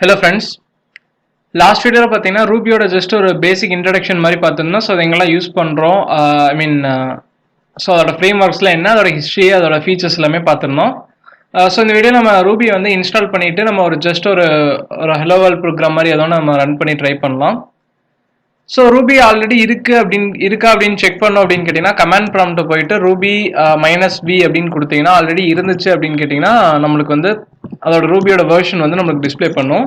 Hello friends. Last வீடியோவில் பார்த்தீங்கன்னா ரூபியோட just ஒரு பேசிக் இன்ட்ரடக்ஷன் மாதிரி பார்த்துருந்தோம். ஸோ அதை எங்கெல்லாம் யூஸ் பண்ணுறோம், ஸோ அதோட ஃப்ரேம் ஒர்க்ஸில் என்ன, அதோட ஹிஸ்ட்ரி, அதோட ஃபீச்சர்ஸ் எல்லாமே பார்த்துருந்தோம். ஸோ இந்த வீடியோ நம்ம ரூபி வந்து இன்ஸ்டால் பண்ணிவிட்டு நம்ம ஒரு ஜஸ்ட் ஒரு ஹலோ வேர்ல்ட் ப்ரோக்ராம் மாதிரி ஏதோ நம்ம ரன் பண்ணி ட்ரை பண்ணலாம். ஸோ ரூபி ஆல்ரெடி இருக்கா அப்படின்னு செக் பண்ணோம் அப்படின்னு கேட்டிங்கன்னா கமாண்ட் ப்ராம்ப்ட் போயிட்டு ரூபி -v அப்படின்னு கொடுத்தீங்கன்னா ஆல்ரெடி இருந்துச்சு அப்படின்னு கேட்டிங்கன்னா நம்மளுக்கு வந்து அதோட ரூபியோட வெர்ஷன் வந்து நம்மளுக்கு டிஸ்பிளே பண்ணும்.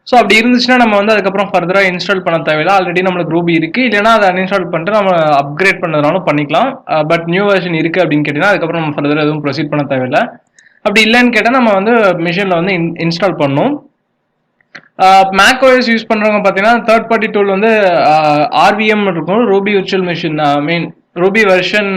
ஸோ அப்படி இருந்துச்சுன்னா நம்ம வந்து அதுக்கப்புறம் ஃபர்தராக இன்ஸ்டால் பண்ண தேவையில்லை. ஆல்ரெடி நம்மளுக்கு ரூபி இருக்குது, இல்லைனா அதை அன்இன்ஸ்டால் பண்ணிட்டு நம்ம அப்கிரேட் பண்ணுறதுனாலும் பண்ணிக்கலாம். பட் நியூ வெர்ஷன் இருக்குது அப்படின்னு கேட்டிங்கன்னா அதுக்கப்புறம் நம்ம ஃபர்தராக எதுவும் ப்ரொசீட் பண்ண தேவையில்லை. அப்படி இல்லைன்னு கேட்டால் நம்ம வந்து மிஷினில் வந்து இன்ஸ்டால் பண்ணணும். மேக் ஓஎஸ் யூஸ் பண்ணுறவங்க பார்த்தீங்கன்னா தேர்ட் பார்ட்டி டூல் வந்து ஆர்விஎம் இருக்கும், Ruby virtual machine Ruby version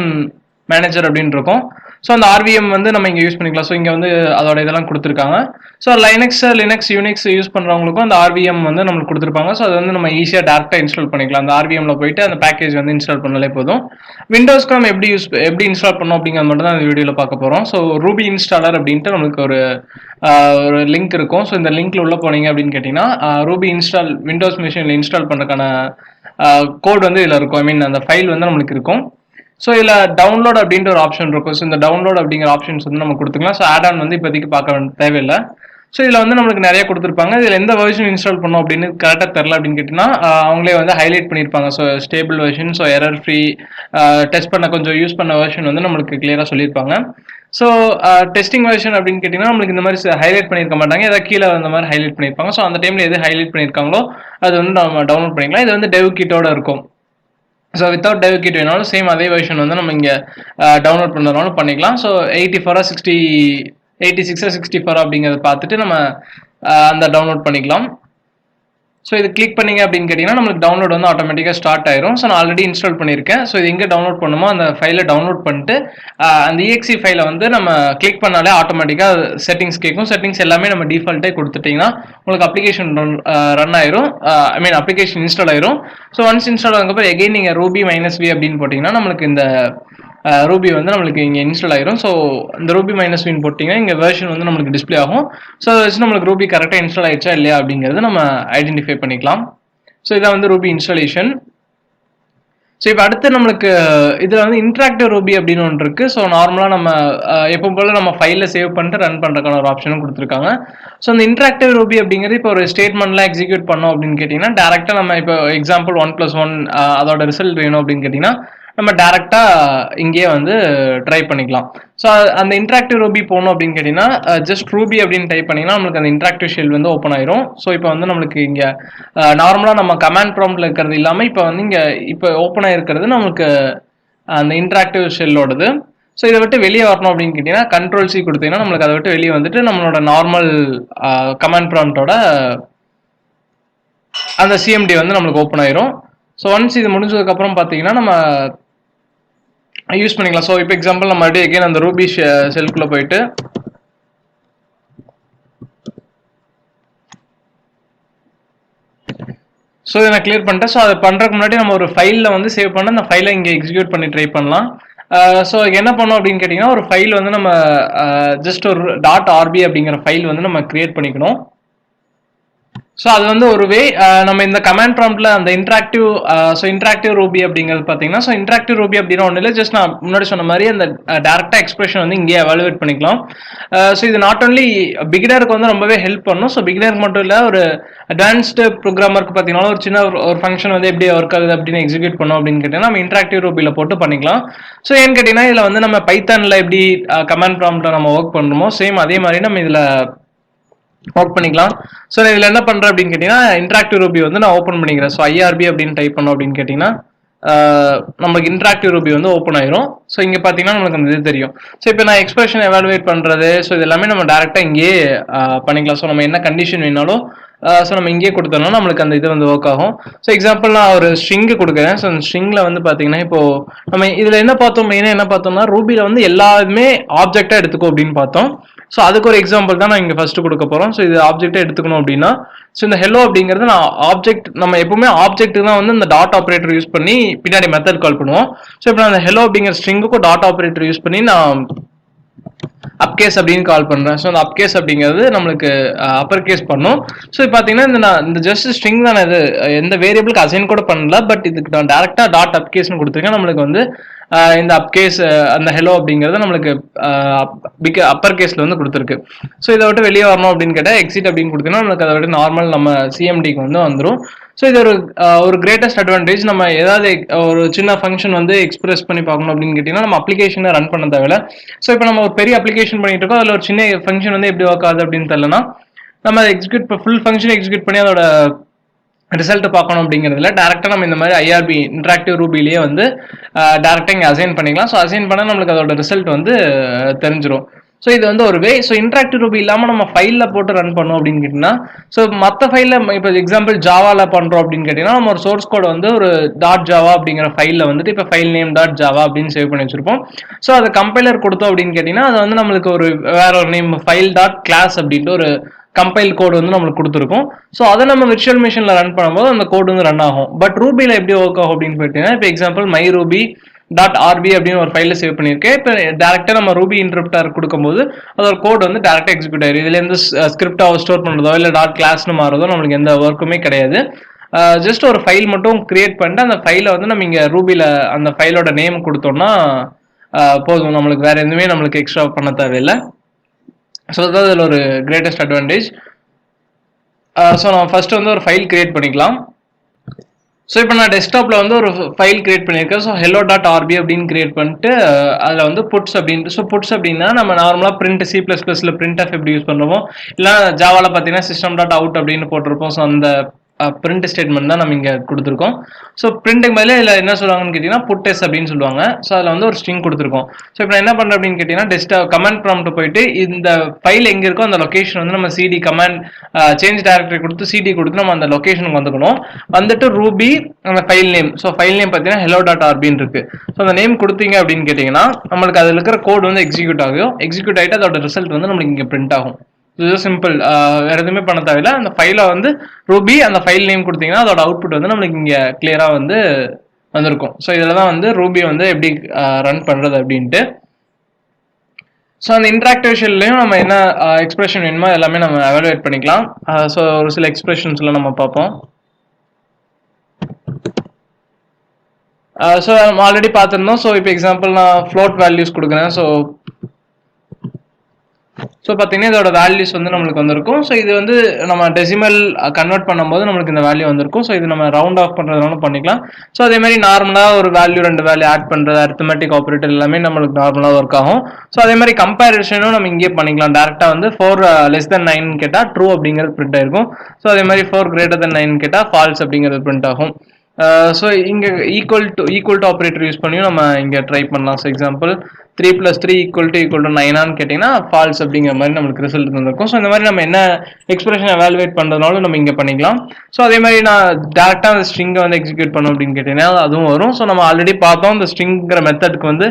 manager அப்படின்னு இருக்கும். ஸோ அந்த ஆர்விஎம் வந்து நம்ம இங்கே யூஸ் பண்ணிக்கலாம். ஸோ இங்கே வந்து அதோட இதெல்லாம் கொடுத்துருக்காங்க. ஸோ லினக்ஸ் யூனிக்ஸ் யூஸ் பண்ணுறவங்களுக்கும் அந்த ஆர்விஎம் வந்து நம்மளுக்கு கொடுத்துருப்பாங்க. ஸோ அது வந்து நம்ம ஈஸியாக டேரெக்டாக இன்ஸ்டால் பண்ணிக்கலாம். அந்த ஆர்விஎம்ல போயிட்டு அந்த பேக்கேஜ் வந்து இன்ஸ்டால் பண்ணாலே போதும். விண்டோஸ்க்கு நம்ம எப்படி இன்ஸ்டால் பண்ணோம் அப்படிங்கிறது மட்டும் தான் இந்த வீடியோவில் பார்க்க போகிறோம். ஸோ ரூபி இன்ஸ்டாலர் அப்படின்ட்டு நம்மளுக்கு ஒரு லிங்க் இருக்கும். ஸோ இந்த லிங்க்ல உள்ள போனீங்க அப்படின்னு கேட்டிங்கன்னா ரூபி விண்டோஸ் மிஷினில் இன்ஸ்டால் பண்ணுறதுக்கான கோட் வந்து இதில் இருக்கும். அந்த ஃபைல் வந்து நம்மளுக்கு இருக்கும். ஸோ இதில் டவுன்லோட் அப்படின்ற ஒரு ஆப்ஷன் இருக்கும். ஸோ இந்த டவுன்லோட் அப்படிங்கிற ஆப்ஷன்ஸ் வந்து நம்ம கொடுத்துக்கலாம். ஸோ ஆட் ஆன் வந்து இப்போதைக்கு பார்க்க தேவையில்லை. ஸோ இதில் வந்து நம்மளுக்கு நிறைய கொடுத்துருப்பாங்க. இதில் எந்த வெர்ஷன் இன்ஸ்டால் பண்ணோம் அப்படின்னு கரெக்டாக தெரில அப்படின்னு கேட்டிங்கன்னா அவங்களே வந்து ஹைலைட் பண்ணியிருப்பாங்க. So stable version, so error free, test பண்ண கொஞ்சம் யூஸ் பண்ண வெர்ஷன் வந்து நம்மளுக்கு கிளியராக சொல்லியிருப்பாங்க. ஸோ டெஸ்டிங் வெர்ஷன் அப்படின்னு கேட்டிங்கன்னா நம்மளுக்கு இந்த மாதிரி ஹைலைட் பண்ணியிருக்க மாட்டாங்க, ஏதாவது கீழே அந்த மாதிரி ஹைலைட் பண்ணியிருப்பாங்க. ஸோ அந்த டைமில் எது ஹைலைட் பண்ணியிருக்காங்களோ அது வந்து நம்ம டவுன்லோட் பண்ணிக்கலாம். இது வந்து டெவ் கிட்டோட இருக்கும். ஸோ வித்தவுட் டெவ் கிட் வேணாலும் சேம் அதே வெர்ஷன் வந்து நம்ம இங்கே டவுன்லோட் பண்ணுறதுனாலும் பண்ணிக்கலாம். ஸோ 86 அப்படிங்கிறத பார்த்துட்டு நம்ம அந்த டவுன்லோட் பண்ணிக்கலாம். ஸோ இது கிளிக் பண்ணிங்க அப்படின்னு கேட்டிங்கன்னா நம்மளுக்கு டவுன்லோட் வந்து ஆட்டோமேட்டிக்காக ஸ்டார்ட் ஆயிரும். ஸோ நான் ஆல்ரெடி இன்ஸ்டால் பண்ணியிருக்கேன். ஸோ இது எங்கே டவுன்லோட் பண்ணுமோ அந்த ஃபைலை டவுன்லோட் பண்ணிட்டு அந்த EXE ஃபைலை வந்து நம்ம கிளிக் பண்ணாலே ஆட்டோமேட்டிக்காக செட்டிங்ஸ் கேட்கும். செட்டிங்ஸ் எல்லாமே நம்ம டிஃபால்ட்டே கொடுத்துட்டிங்கன்னா உங்களுக்கு அப்ளிகேஷன் ரன் ஆயிரும். அப்ளிகேஷன் இன்ஸ்டால் ஆயிரும். ஸோ ஒன்ஸ் இன்ஸ்டால் ஆனதுக்கப்புறம் எகைன் நீங்கள் ரூபி -v அப்படின்னு போட்டிங்கன்னா நம்மளுக்கு இந்த ரூபி வந்து நம்மளுக்கு இங்கே இன்ஸ்டால் ஆயிரும். ஸோ இந்த ரூபி -v போட்டிங்கன்னா இங்கே வெர்ஷன் வந்து நம்மளுக்கு டிஸ்பிளே ஆகும். ஸோ அதை வச்சு நம்மளுக்கு ரூபி கரெக்டாக இன்ஸ்டால் ஆயிடுச்சா இல்லையா அப்படிங்கிறது நம்ம ஐடென்டிஃபை பண்ணிக்கலாம். ஸோ இதான் வந்து ரூபி இன்ஸ்டாலேஷன். ஸோ இப்போ அடுத்து நம்மளுக்கு இதில் வந்து இன்ட்ராக்டிவ் ரூபி அப்படின்னு ஒன்று இருக்குது. ஸோ நார்மலாக நம்ம எப்போ போல் நம்ம ஃபைலில் சேவ் பண்ணிட்டு ரன் பண்ணுறதுக்கான ஒரு ஆப்ஷனும் கொடுத்துருக்காங்க. ஸோ இந்த இன்ட்ராக்டிவ் ரூபி அப்படிங்கிறது இப்போ ஒரு ஸ்டேட்மெண்ட்லாம் எக்ஸிக்யூட் பண்ணோம் அப்படின்னு கேட்டிங்கன்னா டேரெக்டாக நம்ம இப்போ எக்ஸாம்பிள் 1+1 அதோட ரிசல்ட் வேணும் அப்படின்னு கேட்டிங்கன்னா நம்ம டேரெக்டாக இங்கேயே வந்து ட்ரை பண்ணிக்கலாம். ஸோ அந்த இன்ட்ராக்டிவ் ரூபி போகணும் அப்படின்னு கேட்டிங்கன்னா ஜஸ்ட் ரூபி அப்படின்னு டைப் பண்ணிங்கன்னா நம்மளுக்கு அந்த இன்ட்ராக்டிவ் ஷெல் வந்து ஓப்பன் ஆயிரும். ஸோ இப்போ வந்து நம்மளுக்கு இங்கே நார்மலாக நம்ம கமாண்ட் ப்ராம்ப்டில் இருக்கிறது இல்லாமல் இப்போ வந்து இங்கே இப்போ ஓப்பன் ஆகிருக்கிறது நம்மளுக்கு அந்த இன்ட்ராக்டிவ் ஷெல்லோடது. ஸோ இதை விட்டு வெளியே வரணும் அப்படின்னு கேட்டிங்கன்னா Ctrl+C கொடுத்தீங்கன்னா நம்மளுக்கு அதை விட்டு வெளியே வந்துட்டு நம்மளோட நார்மல் கமாண்ட் ப்ராம்ப்டோட அந்த CMD வந்து நம்மளுக்கு ஓப்பன் ஆயிரும். ஸோ ஒன்ஸ் இது முடிஞ்சதுக்கப்புறம் பார்த்தீங்கன்னா நம்ம யூஸ் பண்ணிக்கலாம். ஸோ இப்போ எக்ஸாம்பிள் நம்ம மறுபடியும் எகைன் அந்த ரூபி ஷெல்குள்ளே போயிட்டு ஸோ இதை நான் கிளியர் பண்ணிட்டேன். ஸோ அதை பண்ணுறதுக்கு முன்னாடி நம்ம ஒரு ஃபைலில் வந்து சேவ் பண்ண அந்த ஃபைலை இங்கே எக்ஸிக்யூட் பண்ணி ட்ரை பண்ணலாம். ஸோ என்ன பண்ணோம் அப்படின்னு கேட்டிங்கன்னா ஒரு ஃபைல் வந்து நம்ம ஜஸ்ட் ஒரு .rb அப்படிங்கிற ஃபைல் வந்து நம்ம கிரியேட் பண்ணிக்கணும். ஸோ அது வந்து ஒரு வே நம்ம இந்த கமாண்ட் ப்ராம்ப்டில் அந்த இன்ட்ராக்டிவ் ரூபி அப்படிங்கிறது பார்த்தீங்கன்னா ஸோ இன்ட்ராக்டிவ் ரூபி அப்படின்னா ஒன்றும் இல்லை, ஜஸ்ட் நான் முன்னாடி சொன்ன மாதிரி அந்த டேரெக்டாக எக்ஸ்பிரஷன் வந்து இங்கே எவாலுவேட் பண்ணிக்கலாம். ஸோ இது நாட் ஒன்லி பிகினருக்கு வந்து ரொம்பவே ஹெல்ப் பண்ணும். ஸோ பிகினருக்கு மட்டும் இல்லை, ஒரு அட்வான்ஸ்டு ப்ரோக்ராமருக்கு பார்த்தீங்கன்னா ஒரு சின்ன ஒரு ஃபங்க்ஷன் வந்து எப்படி ஒர்க் ஆகுது அப்படின்னு எக்ஸிக்யூட் பண்ணோம் அப்படின்னு கேட்டிங்கன்னா நம்ம இன்ட்ராக்டிவ் ரூபியில் போட்டு பண்ணிக்கலாம். ஸோ ஏன்னு கேட்டிங்கன்னா இதில் வந்து நம்ம பைத்தானில் எப்படி கமாண்ட் ப்ராம்ப்டில் நம்ம ஒர்க் பண்ணுறோமோ சேம் அதே மாதிரி நம்ம இதில் ஒர்க் பண்ணிக்கலாம். ஸோ நான் இதில் என்ன பண்ணுறேன் அப்படின்னு கேட்டிங்கன்னா இன்ட்ராக்டிவ் ரூபி வந்து நான் ஓப்பன் பண்ணிக்கிறேன். ஸோ IRB அப்படின்னு டைப் பண்ணோம் அப்படின்னு கேட்டிங்கன்னா நமக்கு இன்ட்ராக்டிவ் ரூபி வந்து ஓப்பன் ஆயிரும். ஸோ இங்கே பார்த்தீங்கன்னா நமக்கு அந்த இது தெரியும். ஸோ இப்போ நான் எக்ஸ்பிரஷன் எவாலுவேட் பண்ணுறது ஸோ இது எல்லாமே நம்ம டேரெக்டாக இங்கேயே பண்ணிக்கலாம். ஸோ நம்ம என்ன கண்டிஷன் வேணாலும் ஸோ நம்ம இங்கேயே கொடுத்தோம்னா நம்மளுக்கு அந்த இது வந்து ஒர்க் ஆகும். ஸோ எக்ஸாம்பிள் நான் ஒரு ஸ்ட்ரிங்கு கொடுக்குறேன். ஸோ அந்த ஸ்ட்ரிங்கில் வந்து பார்த்தீங்கன்னா இப்போது நம்ம இதில் என்ன பார்த்தோம், மெயினாக என்ன பார்த்தோம்னா ரூபியில் வந்து எல்லாருமே ஆப்ஜெக்டாக எடுத்துக்கோ அப்படின்னு பார்த்தோம். ஸோ அதுக்கு ஒரு எக்ஸாம்பிள் தான் நான் இங்கே ஃபர்ஸ்ட் கொடுக்க போகிறோம். ஸோ இது ஆப்ஜெக்டை எடுத்துக்கணும் அப்படின்னா ஸோ இந்த ஹெலோ அப்படிங்கிறது நான் ஆப்ஜெக்ட், நம்ம எப்பவுமே ஆப்ஜெக்ட் தான் வந்து இந்த டாட் ஆப்ரேட்டர் யூஸ் பண்ணி பின்னாடி மெத்தட் கால் பண்ணுவோம். ஸோ இப்போ நான் அந்த ஹெலோ அப்படிங்கிற ஸ்ட்ரிங்குக்கும் டாட் ஆப்ரேட்டர் யூஸ் பண்ணி நான் அப்கேஸ் அப்படின்னு கால் பண்றேன். ஸோ அந்த அப்கேஸ் அப்படிங்கிறது நம்மளுக்கு அப்பர் கேஸ் பண்ணும். ஸோ இப்போ பார்த்தீங்கன்னா இந்த ஜஸ்ட் ஸ்ட்ரிங் தானே இது, எந்த வேரியபிளுக்கு அசைன் கூட பண்ணல, பட் இதுக்கு நான் டேரக்டா டாட் அப்கேஸ்னு கொடுத்துருக்கேன். நம்மளுக்கு வந்து இந்த அப்கேஸ் அந்த ஹெலோ அப்படிங்கிறது நம்மளுக்கு அப்பர் கேஸ்ல வந்து கொடுத்துருக்கு. ஸோ இதை விட்டு வெளியே வரணும் அப்படின்னு கேட்டால் எக்ஸிட் அப்படின்னு கொடுத்தீங்கன்னா நம்மளுக்கு அதை விட நார்மல் நம்ம சிஎம்டிக்கு வந்து வந்துடும். ஸோ இது ஒரு கிரேட்டஸ்ட் அட்வான்டேஜ். நம்ம ஏதாவது ஒரு சின்ன ஃபங்க்ஷன் வந்து எக்ஸ்பிரஸ் பண்ணி பார்க்கணும் அப்படின்னு கேட்டிங்கன்னா நம்ம அப்ளிகேஷனை ரன் பண்ண தேவையில்ல. ஸோ இப்போ நம்ம ஒரு பெரிய அப்ளிகேஷன் பண்ணிட்டு இருக்கோம், அதில் ஒரு சின்ன ஃபங்க்ஷன் வந்து எப்படி ஒர்க் ஆகுது அப்படின்னு தெரியலனா நம்ம அதை ஃபுல் ஃபங்க்ஷன் எக்ஸிக்யூட் பண்ணி அதோட ரிசல்ட் பார்க்கணும் அப்படிங்கிறதுல டேரக்டா நம்ம இந்த மாதிரி ஐஆர்பி இன்டராக்டிவ் ரூபிலேயே வந்து டேரக்டா இங்கே அசைன் பண்ணிக்கலாம். ஸோ அசைன் பண்ணால் நம்மளுக்கு அதோட ரிசல்ட் வந்து தெரிஞ்சிடும். ஸோ இது வந்து ஒரு வே. ஸோ இன்டராக்டிவ் ரூபி இல்லாமல் நம்ம ஃபைலில் போட்டு ரன் பண்ணோம் அப்படின்னு கேட்டிங்கன்னா, ஸோ மற்ற ஃபைலில் இப்போ எக்ஸாம்பிள் ஜாவாவில் பண்ணுறோம் அப்படின்னு கேட்டிங்கன்னா நம்ம ஒரு சோர்ஸ் கோட் வந்து ஒரு டாட் ஜாவா அப்படிங்கிற ஃபைலில் வந்துட்டு இப்போ ஃபைல் நேம் டாட் ஜாவா அப்படின்னு சேவ் பண்ணி வச்சிருப்போம். ஸோ அதை கம்பைலர் கொடுத்தோம் அப்படின்னு கேட்டிங்கன்னா அது வந்து நம்மளுக்கு ஒரு வேற ஒரு நேம் ஃபைல் டாட் கிளாஸ் அப்படின்ட்டு ஒரு கம்பைல் கோடு வந்து நம்மளுக்கு கொடுத்துருக்கும். ஸோ அதை நம்ம விர்ச்சுவல் மிஷினில் ரன் பண்ணும்போது அந்த கோடு வந்து ரன் ஆகும். பட் ரூபியில் எப்படி ஒர்க் ஆகும் அப்படின்னு பார்த்தீங்கன்னா, இப்போ example my ruby dot RB அப்படின்னு ஒரு ஃபைலில் சேவ் பண்ணியிருக்கேன். இப்போ டேரெக்டாக நம்ம ரூபி இன்டர்ப்டர் கொடுக்கும்போது அதோட கோட் வந்து டேரெக்டாக எக்ஸிக்யூட் ஆயிடும். இதுலேருந்து ஸ்கிரிப்டாக ஸ்டோர் பண்ணுறதோ இல்லை டாட் கிளாஸ்னு மாறுறதோ நம்மளுக்கு எந்த ஒர்க்குமே கிடையாது. ஜஸ்ட் ஒரு ஃபைல் மட்டும் கிரியேட் பண்ணிட்டு அந்த ஃபைலை வந்து நம்ம இங்கே ரூபியில் அந்த ஃபைலோட நேம் கொடுத்தோம்னா போதும், நம்மளுக்கு வேற எதுவுமே நம்மளுக்கு எக்ஸ்ட்ரா பண்ண தேவையில்லை. ஸோ அதாவது இதில் ஒரு கிரேட்டஸ்ட் அட்வான்டேஜ். ஸோ நம்ம ஃபர்ஸ்ட் வந்து ஒரு ஃபைல் கிரியேட் பண்ணிக்கலாம். ஸோ இப்போ நான் டெஸ்க்டாப்பில் வந்து ஒரு ஃபைல் கிரியேட் பண்ணியிருக்கேன். ஸோ ஹெலோ டாட் ஆர்பி அப்படின்னு கிரியேட் பண்ணிட்டு அதில் வந்து புட்ஸ் அப்படின்ட்டு, ஸோ புட்ஸ் அப்படின்னா நம்ம நார்மலாக பிரிண்ட் C++ல பிரிண்ட் ஆஃப் எப்படி யூஸ் பண்ணுறோமோ, இல்லை ஜாவாவில் பார்த்தீங்கன்னா சிஸ்டம் டாட் அவுட் அப்படின்னு போட்டிருப்போம். ஸோ அந்த பிரிண்ட் ஸ்டேட்மெண்ட் தான் நம்ம இங்கே கொடுத்துருக்கோம். ஸோ பிரிண்ட்டுக்கு மேலே இதில் என்ன சொல்லுவாங்கன்னு கேட்டிங்கன்னா புட்டெஸ் அப்படின்னு சொல்லுவாங்க. ஸோ அதில் வந்து ஒரு ஸ்ட்ரிங் கொடுத்துருக்கோம். ஸோ இப்போ என்ன பண்ணுறேன் அப்படின்னு கேட்டிங்கன்னா டெஸ்க்டாப் கமெண்ட் ப்ராம்ப்ட் போயிட்டு இந்த ஃபைல் எங்கே இருக்கோ அந்த லொக்கேஷன் வந்து நம்ம சிடி கமெண்ட் சேஞ்ச் டைரக்டரி கொடுத்து சிடி கொடுத்து நம்ம அந்த லொக்கேஷனுக்கு வந்துக்கணும். வந்துட்டு ரூபி அந்த file name, so file name பார்த்தீங்கன்னா ஹெலோ டாட் ஆர்பின்னு இருக்கு. ஸோ அந்த நேம் கொடுத்தீங்க அப்படின்னு கேட்டிங்கன்னா நம்மளுக்கு அதில் இருக்கிற கோட் வந்து எக்ஸிக்யூட் ஆகும். எக்ஸிக்யூட் ஆகிட்டு அதோட ரிசல்ட் வந்து நம்மளுக்கு இங்கே பிரிண்ட் ஆகும். இது சிம்பிள், வேற எதுவுமே பண்ண தேவையில்ல. அந்த ஃபைலை வந்து ரூபி அந்த ஃபைல் நேம் கொடுத்தீங்கன்னா அதோட அவுட்புட் வந்து நம்மளுக்கு இங்கே கிளியரா வந்து வந்திருக்கும். ஸோ இதில் தான் வந்து ரூபி வந்து எப்படி ரன் பண்ணுறது அப்படின்ட்டு. ஸோ அந்த இன்டராக்டிவ் ஷெல்லையும் நம்ம என்ன எக்ஸ்பிரஷன் வேணுமோ எல்லாமே நம்ம எவாலுவேட் பண்ணிக்கலாம். ஸோ ஒரு சில எக்ஸ்பிரஷன்ஸ்லாம் நம்ம பார்ப்போம். ஸோ நம்ம ஆல்ரெடி பார்த்துருந்தோம். ஸோ இப்போ எக்ஸாம்பிள் நான் ஃப்ளோட் வேல்யூஸ் கொடுக்குறேன். ஸோ பார்த்தீங்கன்னா இதோட வேல்யூஸ் வந்து நம்மளுக்கு வந்திருக்கும். ஸோ இது வந்து நம்ம டெசிமல் கன்வெர்ட் பண்ணும்போது நம்மளுக்கு இந்த வேல்யூ வந்திருக்கும். ஸோ இது நம்ம ரவுண்ட் ஆஃப் பண்ணுறதுனால பண்ணிக்கலாம். ஸோ அதே மாதிரி நார்மலாக ஒரு வேல்யூ 2 வேல்யூ ஆட் பண்ணுறது அரித்மெட்டிக் ஆப்ரேட்டர் எல்லாமே நம்மளுக்கு நார்மலாக ஒர்க் ஆகும். ஸோ அதே மாதிரி கம்பேரிசனும் நம்ம இங்கே பண்ணிக்கலாம். டேரெக்டாக வந்து 4 less than 9 கேட்டால் ட்ரூ அப்படிங்கிறது பிரிண்ட் ஆயிருக்கும். ஸோ அதே மாதிரி 4 greater than 9 கேட்டால் ஃபால்ஸ் அப்படிங்கிறது பிரிண்ட் ஆகும். ஸோ இங்கே ஈக்குவல் டு ஆப்ரேட்டர் யூஸ் பண்ணியும் நம்ம இங்கே ட்ரை பண்ணலாம். ஸோ எக்ஸாம்பிள் 3 + 3 = 9 கேட்டிங்கன்னா ஃபால்ஸ் அப்படிங்கிற மாதிரி நம்மளுக்கு ரிசல்ட் வந்துருக்கும். ஸோ இந்த மாதிரி நம்ம என்ன எக்ஸ்பிரஷன் எவாலுவேட் பண்ணுறதுனாலும் நம்ம இங்கே பண்ணிக்கலாம். ஸோ அதே மாதிரி நான் டேரெக்டாக அந்த ஸ்ட்ரிங்கை வந்து எக்ஸிக்யூட் பண்ணோம் அப்படின்னு கேட்டிங்கன்னா அதுவும் வரும். ஸோ நம்ம ஆல்ரெடி பார்த்தோம் இந்த ஸ்ட்ரிங்கிற மெத்தடுக்கு வந்து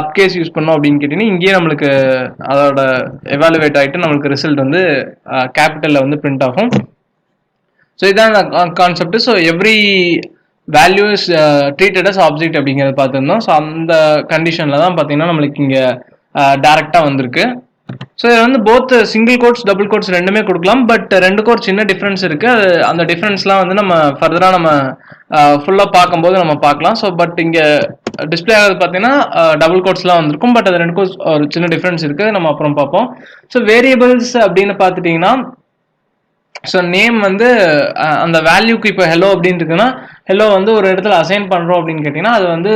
அப்கேஸ் யூஸ் பண்ணோம் அப்படின்னு கேட்டிங்கன்னா இங்கேயே நம்மளுக்கு அதோட எவாலுவேட் ஆகிட்டு நம்மளுக்கு ரிசல்ட் வந்து கேபிட்டலில் வந்து பிரிண்ட் ஆகும். ஸோ இதான் concept. So every value is treated as object அப்படிங்கிறத பார்த்துருந்தோம். ஸோ அந்த கண்டிஷனில் தான் பார்த்தீங்கன்னா நம்மளுக்கு இங்கே டேரெக்டாக வந்திருக்கு. ஸோ இது வந்து both single quotes double quotes ரெண்டுமே கொடுக்கலாம். பட் 2 கோட் சின்ன டிஃப்ரென்ஸ் இருக்குது. அந்த டிஃப்ரென்ஸ்லாம் வந்து நம்ம ஃபர்தராக நம்ம ஃபுல்லாக பார்க்கும்போது நம்ம பார்க்கலாம். ஸோ பட் இங்கே டிஸ்பிளே ஆகிறது பார்த்தீங்கன்னா டபுள் கோட்ஸ்லாம் வந்திருக்கும். பட் அது 2 கோட்ஸ் ஒரு சின்ன டிஃப்ரென்ஸ் இருக்குது, நம்ம அப்புறம் பார்ப்போம். ஸோ வேரியபிள்ஸ் அப்படின்னு பார்த்துட்டிங்கன்னா ஸோ நேம் வந்து அந்த வேல்யூக்கு இப்போ ஹெலோ அப்படின்னு இருக்குன்னா ஹெலோ வந்து ஒரு இடத்துல அசைன் பண்ணுறோம் அப்படின்னு கேட்டிங்கன்னா அது வந்து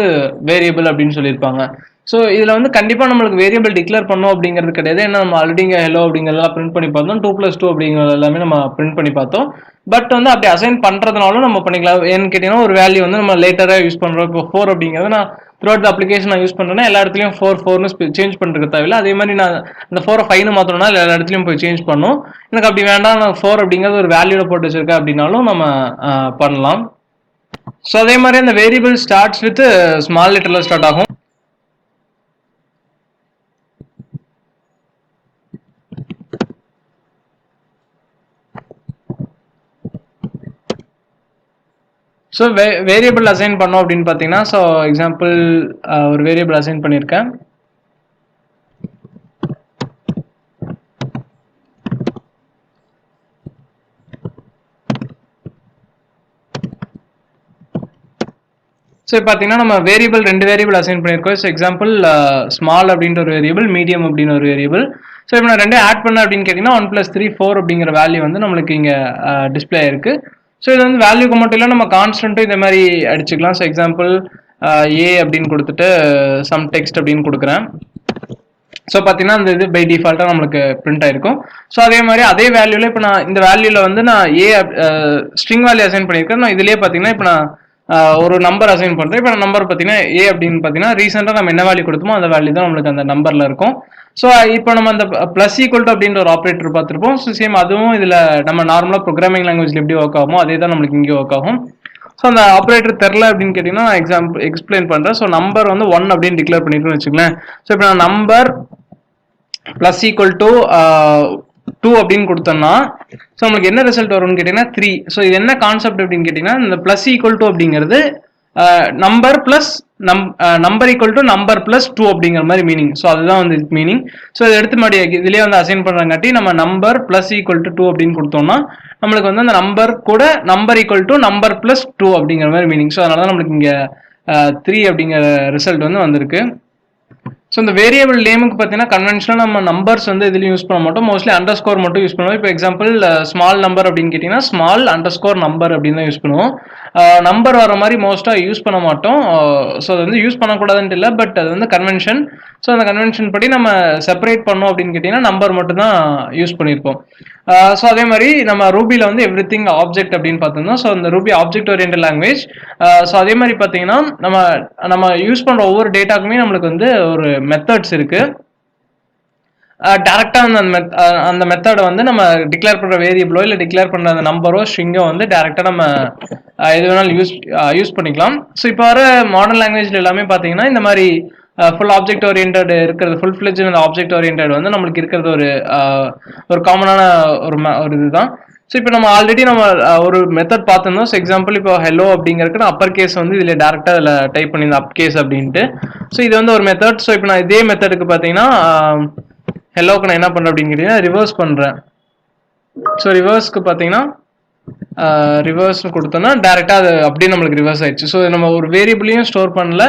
வேரியபிள் அப்படின்னு சொல்லியிருப்பாங்க. ஸோ இதில் வந்து கண்டிப்பாக நம்மளுக்கு வேரியபிள் டிக்ளேர் பண்ணோம் அப்படிங்கிறது கிடையாது. ஏன்னா நம்ம ஆல்ரெடி இங்கே ஹெலோ அப்படிங்கிறதெல்லாம் பிரிண்ட் பண்ணி பார்த்தோம். 2 + 2 அப்படிங்கிறது எல்லாமே நம்ம பிரிண்ட் பண்ணி பார்த்தோம். பட் வந்து அப்படி அசைன் பண்ணுறதுனாலும் நம்ம பண்ணிக்கலாம். ஏன்னு கேட்டிங்கன்னா ஒரு வேல்யூ வந்து நம்ம லேட்டராக யூஸ் பண்ணுறோம். இப்போ 4 அப்படிங்கிறது நான் த்ரூஅவுட் த அப்ளிகேஷன் நான் யூஸ் பண்ணுறேன்னா எல்லா இடத்துலையும் 4 சேஞ்ச் பண்ணுறது தேவையில்லை. அதே மாதிரி நான் அந்த 4 5 மாற்றணும்னா எல்லா இடத்துலையும் போய் சேஞ்ச் பண்ணும். எனக்கு அப்படி வேண்டாம், நான் 4 அப்படிங்கிறது ஒரு வேல்யூவில் போட்டு வச்சிருக்கேன் அப்படின்னாலும் நம்ம பண்ணலாம். ஸோ அதே மாதிரி அந்த வேரியபிள் ஸ்டார்ட்ஸ் வித் ஸ்மால் லெட்டரில் ஸ்டார்ட் ஆகும். ஸோ வேரியபிள் அசைன் பண்ணோம் அப்படின்னு பார்த்தீங்கன்னா ஸோ எக்ஸாம்பிள் ஒரு வேரியபிள் அசைன் பண்ணியிருக்கேன். இப்போ பார்த்தீங்கன்னா நம்ம வேரியபிள் 2 வேரியபிள் அசைன் பண்ணியிருக்கோம். ஸோ எக்ஸாம்பிள் ஸ்மால் அப்படின்ற ஒரு வேரியபிள், மீடியம் அப்படின்னு ஒரு வேரியபிள். ஸோ இப்போ நான் 2 ஆட் பண்ண அப்படின்னு கேட்டிங்கன்னா 1 + 3 4 அப்படிங்கிற வேல்யூ வந்து நம்மளுக்கு இங்கே டிஸ்பிளே ஆயிருக்கு. ஸோ இது வந்து வேல்யூக்கு மட்டும் இல்லை, நம்ம கான்ஸ்டன்ட்டும் இந்த மாதிரி அடிச்சுக்கலாம். ஸோ எக்ஸாம்பிள் ஏ அப்படின்னு கொடுத்துட்டு சம் டெக்ஸ்ட் அப்படின்னு கொடுக்குறேன். ஸோ பார்த்தீங்கன்னா அந்த இது பை டிஃபால்ட்டாக நம்மளுக்கு பிரிண்ட் ஆயிருக்கும். ஸோ அதே மாதிரி அதே வேல்யூவில் இப்போ நான் இந்த வேல்யூவில் வந்து நான் ஏ ஸ்ட்ரிங் வேல்யூ அசைன் பண்ணியிருக்கேன். நான் இதுலேயே பார்த்தீங்கன்னா இப்போ நான் ஒரு நம்பர் அசைன் பண்ணுறேன். இப்போ நம்பர் பார்த்தீங்கன்னா ஏ அப்படின்னு பார்த்தீங்கன்னா ரீசெண்டாக நம்ம என்ன வேல்யூ கொடுத்தோமோ அந்த வேல்யூ தான் நம்மளுக்கு அந்த நம்பரில் இருக்கும். ஸோ இப்போ நம்ம அந்த ப்ளஸ் ஈக்குவல் டு அப்படின்ற ஒரு ஆப்ரேட்டர் பார்த்துருப்போம். ஸோ சேம் அதுவும் இதில் நம்ம நார்மலாக ப்ரோக்ராமிங் லாங்குவேஜில் எப்படி ஒர்க் ஆகுமோ அதே தான் நம்மளுக்கு இங்கே ஒர்க் ஆகும். ஸோ அந்த ஆப்ரேட்டர் தெரில அப்படின்னு கேட்டிங்கன்னா நான் எக்ஸ்பிளைன் பண்ணுறேன். ஸோ நம்பர் வந்து 1 அப்படின்னு டிக்ளேர் பண்ணிருக்கோம்னு வச்சுக்கலேன். ஸோ இப்போ நான் நம்பர் ப்ளஸ் ஈக்குவல் டு 2 அப்படின்னு கொடுத்தோம்னா ஸோ நம்மளுக்கு என்ன ரிசல்ட் வரும்னு கேட்டிங்கன்னா 3. ஸோ இது என்ன கான்செப்ட் அப்படின்னு கேட்டிங்கன்னா இந்த ப்ளஸ் ஈக்குவல் டு அப்படிங்கிறது number plus number equal to number plus 2 அப்படிங்கிற மாதிரி மீனிங். ஸோ அதுதான் வந்து மீனிங். ஸோ இதை எடுத்து மாடி இதுலேயே வந்து அசைன் பண்ணுறங்காட்டி நம்ம நம்பர் ப்ளஸ் ஈக்குவல் டு 2 அப்படின்னு கொடுத்தோம்னா நம்மளுக்கு வந்து அந்த நம்பர் கூட number equal to number plus 2 அப்படிங்கிற மாதிரி மீனிங். ஸோ அதனால தான் நம்மளுக்கு இங்கே 3 அப்படிங்கிற ரிசல்ட் வந்து வந்திருக்கு. ஸோ இந்த வேரியபிள் நேமுக்கு பார்த்தீங்கன்னா கன்வென்ஷனாக நம்ம நம்பர்ஸ் வந்து எதுலையும் யூஸ் பண்ண மாட்டோம். மோஸ்ட்லி அண்டர் ஸ்கோர் மட்டும் யூஸ் பண்ணுவோம். இப்போ எக்ஸாம்பிள் ஸ்மால் நம்பர் அப்படின்னு கேட்டிங்கன்னா ஸ்மால் அண்டர் ஸ்கோர் நம்பர் அப்படின்னு தான் யூஸ் பண்ணுவோம். நம்பர் வர மாதிரி மோஸ்ட்டாக யூஸ் பண்ண மாட்டோம். ஸோ அது வந்து யூஸ் பண்ணக்கூடாதுன்ட்டு இல்லை, பட் அது வந்து கன்வென்ஷன். ஸோ அந்த கன்வென்ஷன் படி நம்ம செப்பரேட் பண்ணோம் அப்படின்னு கேட்டிங்கன்னா நம்பர் மட்டும் தான் யூஸ் பண்ணியிருப்போம். ஸோ அதே மாதிரி நம்ம ரூபியில் வந்து எவ்ரி திங் ஆப்ஜெக்ட் அப்படின்னு பார்த்தோம்னா ஸோ அந்த Ruby object orient language. So அதே மாதிரி பார்த்தீங்கன்னா நம்ம யூஸ் பண்ணுற ஒவ்வொரு டேட்டாக்குமே நம்மளுக்கு வந்து ஒரு மெத்தட்ஸ் இருக்கு. டேரெக்டாக அந்த மெத்தடை வந்து நம்ம டிக்ளேர் பண்ணுற வேரியபிளோ இல்லை டிக்ளேர் பண்ணுற அந்த நம்பரோ ஸ்ட்ரிங்கோ வந்து டேரெக்டாக நம்ம எது வேணாலும் யூஸ் பண்ணிக்கலாம். ஸோ இப்போ வர மாடர்ன் லாங்குவேஜில் எல்லாமே பார்த்தீங்கன்னா இந்த மாதிரி ஃபுல் ஆப்ஜெக்ட் ஓரியன்ட் இருக்கிறது, ஃபுல் ஃபிளெஜ் ஆப்ஜெக்ட் ஓரியன்ட் வந்து நம்மளுக்கு இருக்கிறது ஒரு காமனான ஒரு இதுதான். ஸோ இப்போ நம்ம ஆல்ரெடி நம்ம ஒரு மெத்தட் பார்த்துருந்தோம். ஸோ எக்ஸாம்பிள் இப்போ ஹெலோ அப்படிங்கிறதுக்கு அப்பர் கேஸ் வந்து இதில் டேரெக்டாக இதில் டைப் பண்ணியிருந்தேன் அப் கேஸ் அப்படின்ட்டு. ஸோ இது வந்து ஒரு மெத்தட். ஸோ இப்போ நான் இதே மெத்தடுக்கு பார்த்தீங்கன்னா ஹெலோக்கு நான் என்ன பண்ணுறேன் அப்படின்னு கேட்டிங்கன்னா ரிவர்ஸ் பண்ணுறேன். ஸோ ரிவர்ஸ்க்கு பார்த்தீங்கன்னா ரிவர்ஸ்னு கொடுத்தோன்னா டேரெக்டாக அது அப்படியே நம்மளுக்கு ரிவர்ஸ் ஆயிடுச்சு. ஸோ நம்ம ஒரு வேரியபிளையும் ஸ்டோர் பண்ணல,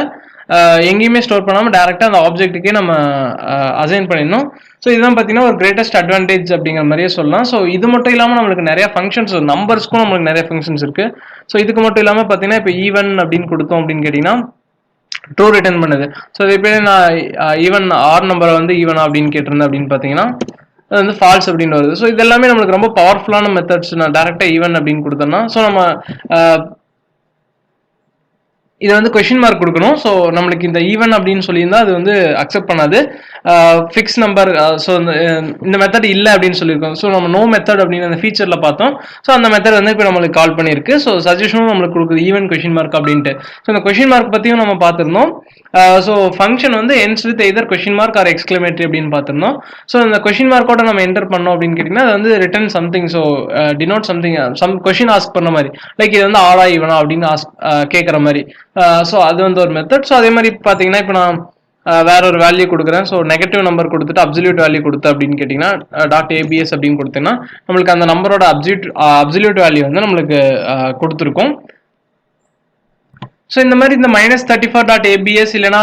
எங்கேயுமே ஸ்டோர் பண்ணாமல் டேரெக்டாக அந்த ஆப்ஜெக்ட்டுக்கே நம்ம அசைன் பண்ணிடணும். ஸோ இதுதான் பார்த்தீங்கன்னா ஒரு கிரேட்டஸ்ட் அட்வான்டேஜ் அப்படிங்கிற மாதிரியே சொல்லலாம். ஸோ இது மட்டும் இல்லாமல் நம்மளுக்கு நிறைய ஃபங்க்ஷன்ஸ், நம்பர்ஸ்க்கும் நம்மளுக்கு நிறைய ஃபங்க்ஷன்ஸ் இருக்குது. ஸோ இதுக்கு மட்டும் இல்லாமல் பார்த்தீங்கன்னா இப்போ ஈவன் அப்படின்னு கொடுத்தோம் அப்படின்னு கேட்டிங்கன்னா ட்ரூ ரிட்டர்ன் பண்ணுது. ஸோ இது இப்போ நான் ஈவன் ஆர் நம்பரை வந்து ஈவன் அப்படின்னு கேட்டிருந்தேன் அப்படின்னு பார்த்தீங்கன்னா அது வந்து ஃபால்ஸ் அப்படின்னு வருது. ஸோ இது எல்லாமே நம்மளுக்கு ரொம்ப பவர்ஃபுல்லான மெத்தட்ஸ். நான் டேரெக்டாக ஈவன் அப்படின்னு கொடுத்தோம்னா ஸோ நம்ம இதை வந்து கொஸ்டின் மார்க் கொடுக்கணும். ஸோ நம்மளுக்கு இந்த ஈவன் அப்படின்னு சொல்லியிருந்தா அது வந்து அக்செப்ட் பண்ணாது. ஃபிக்ஸ் நம்பர், ஸோ இந்த மெத்தட் இல்லை அப்படின்னு சொல்லியிருக்கோம். ஸோ நம்ம நோ மெத்தட் அப்படின்னு அந்த ஃபீச்சரில் பார்த்தோம். ஸோ அந்த மெத்தட் வந்து இப்போ நம்மளுக்கு கால் பண்ணியிருக்கு. ஸோ சஜஷனும் நம்மளுக்கு கொடுக்குது ஈவன் கொஸ்டின் மார்க் அப்படின்ட்டு. ஸோ இந்த கொஸ்டின் மார்க் பற்றியும் நம்ம பார்த்துருந்தோம். ஸோ ஃபங்க்ஷன் வந்து ends with either question mark R exclamatory அப்படின்னு பார்த்துருந்தோம். ஸோ இந்த கொஸ்டின் மார்க்கோட நம்ம என்டர் பண்ணோம் அப்படின்னு கேட்டிங்கன்னா அது வந்து return something, so denote something, some question ask பண்ண மாதிரி, லைக் இது வந்து ஆடா ஈவனா அப்படின்னு கேட்குற மாதிரி. ஸோ அது வந்து ஒரு மெத்தட். ஸோ அதே மாதிரி பார்த்தீங்கன்னா இப்போ நான் வேற ஒரு வேல்யூ கொடுக்குறேன். ஸோ நெகட்டிவ் நம்பர் கொடுத்துட்டு அப்சல்யூட் வேல்யூ கொடுத்து அப்படின்னு கேட்டிங்கன்னா .abs அப்படின்னு கொடுத்தீங்கன்னா நம்மளுக்கு அந்த நம்பரோட அப்சல்யூட் வேல்யூ வந்து நம்மளுக்கு கொடுத்துருக்கும். ஸோ இந்த மாதிரி இந்த -34.abs இல்லைனா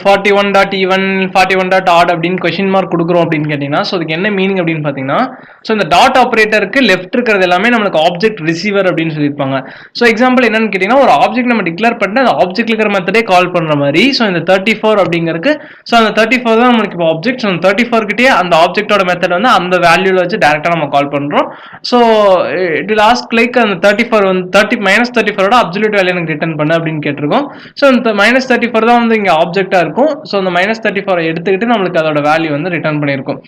41.even 41.odd அப்படின்னு கொஸ்டின் மார்க் கொடுக்குறோம் அப்படின்னு கேட்டிங்கன்னா ஸோ அதுக்கு என்ன மீனிங் அப்படின்னு பார்த்தீங்கன்னா ஸோ இந்த டாட் ஆப்ரேட்டருக்கு லெஃப்ட் இருக்கிறது எல்லாமே நம்மளுக்கு ஆப்ஜெக்ட் ரிசீவர் அப்படின்னு சொல்லியிருப்பாங்க. ஸோ எக்ஸாம்பிள் என்னன்னு கேட்டிங்கன்னா ஒரு ஆப்ஜெக்ட் நம்ம டிக்ளேர் பண்ணிட்டு அந்த ஆப்ஜெக்ட் இருக்கிற மெத்தடே கால் பண்ணுற மாதிரி. ஸோ இந்த 34 அப்படிங்கிறதுக்கு ஸோ அந்த 34 தான் நம்மளுக்கு இப்போ ஆப்ஜெக்ட். ஸோ 34 கிட்டே அந்த ஆப்ஜெக்டோட மெத்தட் வந்து அந்த வேல்யூவில் வச்சு டேரெக்டாக நம்ம கால் பண்ணுறோம். So it will ask like அந்த 34 வந்து -34 அப்சல்யூட் வேல்யூ எனக்கு ரிட்டர்ன் பண்ண அப்படின்னு கேட்டிருக்கோம். ஸோ இந்த -34 தான் வந்து இங்கே ஆப்ஜெக்டாக இருக்கும். ஸோ இந்த -34 எடுத்துக்கிட்டு நம்மளுக்கு அதோட வேல்யூ வந்து ரிட்டர்ன் பண்ணியிருக்கும்.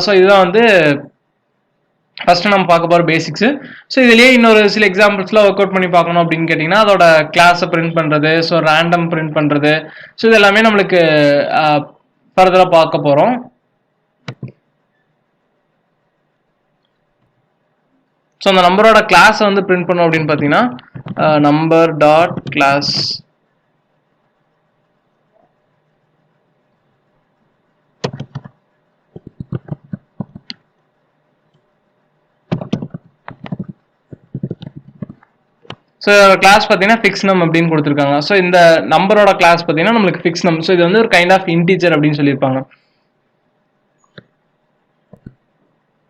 ஸோ இதுதான் வந்து ஃபர்ஸ்ட் நம்ம பார்க்க போகிற பேசிக்ஸ். ஸோ இதுலேயே இன்னொரு சில எக்ஸாம்பிள்ஸ்லாம் ஒர்க் அவுட் பண்ணி பார்க்கணும் அப்படின்னு கேட்டிங்கன்னா அதோட கிளாஸை பிரிண்ட் பண்ணுறது, ஸோ ரேண்டம் பிரிண்ட் பண்ணுறது, ஸோ இது எல்லாமே நம்மளுக்கு ஃபர்தராக பார்க்க போகிறோம். ஸோ அந்த நம்பரோட கிளாஸை வந்து பிரிண்ட் பண்ணோம் அப்படின்னு பார்த்தீங்கன்னா number dot class so class பார்த்தீங்கன்னா ஃபிக்ஸ் நம் அப்படின்னு கொடுத்துருக்காங்க. ஸோ இந்த நம்பரோட கிளாஸ் பார்த்தீங்கன்னா நம்மளுக்கு ஃபிக்ஸ் நம். ஸோ இது வந்து ஒரு கைண்ட் ஆஃப் இன்டீஜர் அப்படின்னு சொல்லியிருப்பாங்க.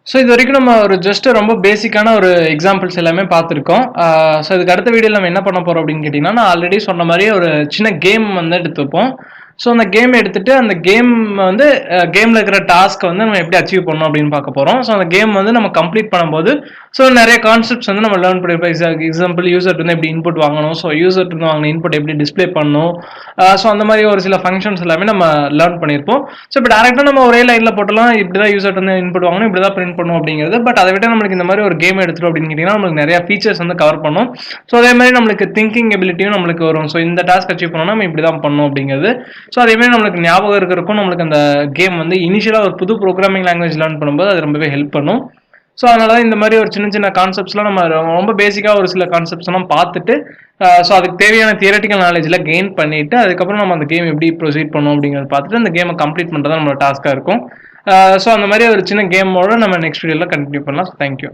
ஸோ இது வரைக்கும் நம்ம ஒரு ஜஸ்ட் ரொம்ப பேசிக்கான ஒரு எக்ஸாம்பிள்ஸ் எல்லாமே பார்த்துருக்கோம். ஸோ இதுக்கு அடுத்த வீடியோவில் நம்ம என்ன பண்ண போகிறோம் அப்படின்னு கேட்டிங்கன்னா, நான் ஆல்ரெடி சொன்ன மாதிரி ஒரு சின்ன கேம் வந்து எடுத்துப்போம். ஸோ அந்த கேம் எடுத்துட்டு அந்த கேம் வந்து கேமில் இருக்கிற டாஸ்க்கை வந்து நம்ம எப்படி அச்சீவ் பண்ணணும் அப்படின்னு பார்க்க போகிறோம். ஸோ அந்த கேம் வந்து நம்ம கம்ப்ளீட் பண்ணும்போது ஸோ நிறைய கான்செப்ட்ஸ் வந்து நம்ம லேர்ன் பண்ணியிருப்போம். எக்ஸாம்பிள் யூசர்ட் வந்து எப்படி இன்புட் வாங்கணும், ஸோ யூசர்ட் வந்து வாங்கின இன்புட் எப்படி டிஸ்பிளே பண்ணணும், ஸோ அந்த மாதிரி ஒரு சில ஃபங்க்ஷன்ஸ் எல்லாமே நம்ம லேர்ன் பண்ணியிருப்போம். ஸோ இப்போ டேரெக்டாக நம்ம ஒரே லைனில் போட்டலாம் இப்படி தான் யூசர்ட் வந்து இன்புட் வாங்கணும், இப்படி தான் பிரிண்ட் பண்ணணும் அப்படிங்கிறது. பட் அதை விட நம்மளுக்கு இந்த மாதிரி ஒரு கேம் எடுத்துட்டோம் அப்படின்னு கேட்டிங்கன்னா நம்மளுக்கு நிறைய ஃபீச்சர்ஸ் வந்து கவர் பண்ணும். ஸோ அதே மாதிரி நம்மளுக்கு திங்கிங் எபிலிட்டியும் நம்மளுக்கு வரும். ஸோ இந்த டாஸ்க் அச்சீவ் பண்ணணும் நம்ம இப்படி தான் பண்ணணும் அப்படிங்கிறது. ஸோ அதே மாதிரி நம்மளுக்கு ஞாபகம் இருக்கிறதுக்கும் நம்மளுக்கு அந்த கேம் வந்து இனிஷியலாக ஒரு புது ப்ரோக்ராமிங் லாங்குவேஜ் லேர்ன் பண்ணும்போது அது ரொம்பவே ஹெல்ப் பண்ணும். ஸோ அதனால இந்த மாதிரி ஒரு சின்ன சின்ன கான்செப்ட்ஸ்லாம் நம்ம ரொம்ப பேசிக்காக ஒரு சில கான்செப்ட்ஸ் எல்லாம் பார்த்துட்டு ஸோ அதுக்கு தேவையான தியரட்டிக்கல் நாலேஜில் கெயின் பண்ணிட்டு அதுக்கப்புறம் நம்ம அந்த கேம் எப்படி ப்ரொசீட் பண்ணோம் அப்படிங்கிறத பார்த்துட்டு அந்த கேமை கம்ப்ளீட் பண்ணுறது நம்மளோட டாஸ்க்காக இருக்கும். ஸோ அந்த மாதிரி ஒரு சின்ன கேமோட நம்ம நெக்ஸ்ட் வீடியோவில் கண்டினியூ பண்ணலாம். தேங்க்யூ.